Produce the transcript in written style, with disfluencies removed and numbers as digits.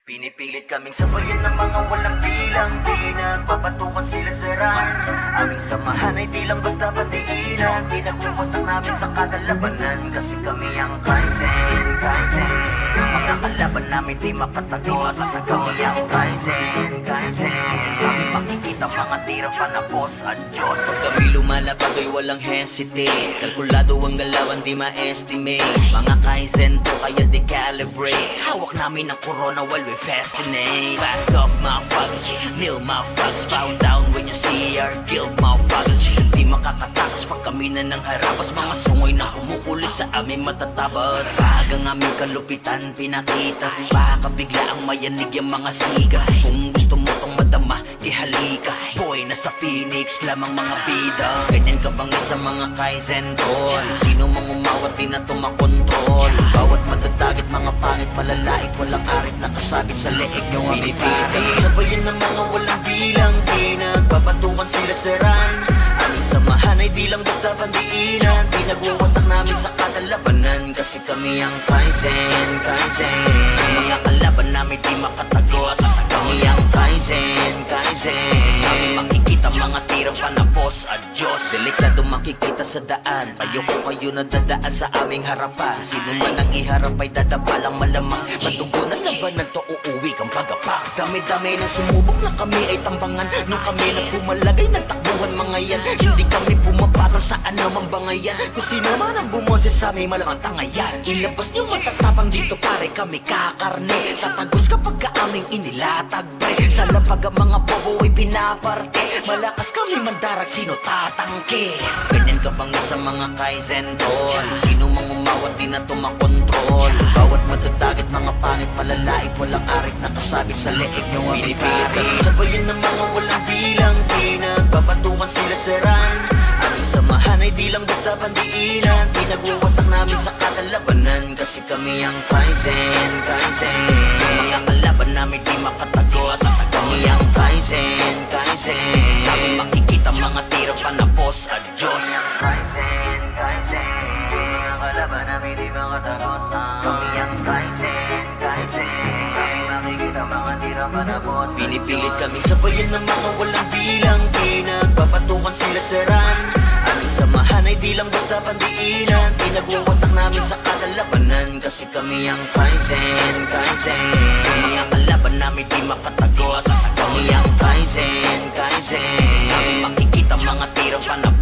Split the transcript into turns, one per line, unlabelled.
Pinipilit kaming sabayan ng mga walang bilang. Pinagpapatukan sila sa ran. Aming samahan ay di lang basta pandiinan. Pinagwawasak namin sa kada labanan. Kasi kami ang Kaizen, Kaizen. Ang mga kalaban namin di makatagos. Kami ang Kaizen, Kaizen. Sa amin makikita mga tira panapos at Diyos. Pag kami lumalabag ay walang hesitate. Kalkulado ang galawan di ma-estimate. Mga Kaizen to kaya di calibrate. Hawak namin ang corona while we fascinate. Back off motherfuckers, nil motherfuckers. Bow down when you see our guild motherfuckers. Di makakatakas pag kami na ng harapas. Mga sungoy na kumukulit sa aming matatabas. Pag ang aming kalupitan pinakita, baka bigla ang mayanig yung mga siga. Kung gusto mo tong madama, di halika. Boy, nasa Phoenix lamang mga bida. Ganyan ka bang sa mga Kaizen tol? Sino mang umawat di na tumakontrol. Bawat matatagit mga pangit malalait. Walang arit na kasabit sa leeg nyo aming pati. Sabayan ng mga walang bilang. Pinagpapatukan sila sa ran. Aming samahan ay di lang basta pandiinan. Pinagwawasak namin sa kada labanan. Kasi kami ang Kaizen, Kaizen. Ang mga kalaban namin di makatagos. Kami ang Kaizen, Kaizen. Sa amin makikita mga tirang panapos at Diyos. Delikado makikita sa daan. Ayoko kayo na dadaan sa aming harapan. Sino man ang iharap ay dadabalang malamang. Matugo na labanan to uuwi kang pagapang. Dami-dami na sumubok na kami ay tambangan. Nung kami na pumalagay nagtakbuhan mga yan. Hindi kami pumapatol sa anumang bangayan. Kung sino man ang bumoses sa amin malamang tangayan. Ilabas nyo matatapang dito pare kami kakarne. Tatagos kapag ka aming inilatag pre. Sa lapag ang mga bobo ay pinaparte. Malakas kami mandarag sino tatangke. Ganyan ka bang sa mga Kaizen tol? Sino mang umawat di na tumakontrol. Bawat matatagit mga pangit malalait. Walang arit na kasabit sa leeg nyo aming pare. Sabayan ng mga walang bilang. Pinagpapatukan sila sa ran. Aming samahan ay di lang basta pandiinan. Pinagwawasak namin sa kada labanan. Kasi kami ang Kaizen, Kaizen. Ang mga kalaban namin di makatagos. Kami ang Kaizen, Kaizen. Sa amin makikita mga tira panapos at Diyos. Kaizen, Kaizen. Mga kalaban namin di makatagos. Kami ang Kaizen, Kaizen. Sa amin makikita mga tira panapos. Pinipilit kami sabayan ng mga walang bilang. Pinagpapatukan sila sa ran. Aming samahan ay di lang basta pandiinan. Pinagwawasak namin sa kada labanan. Kasi kami ang Kaizen, Kaizen. Ang mga kalaban namin di makatagos. Kami ang Kaizen, Kaizen. Sa amin makikita mga tirang panapos.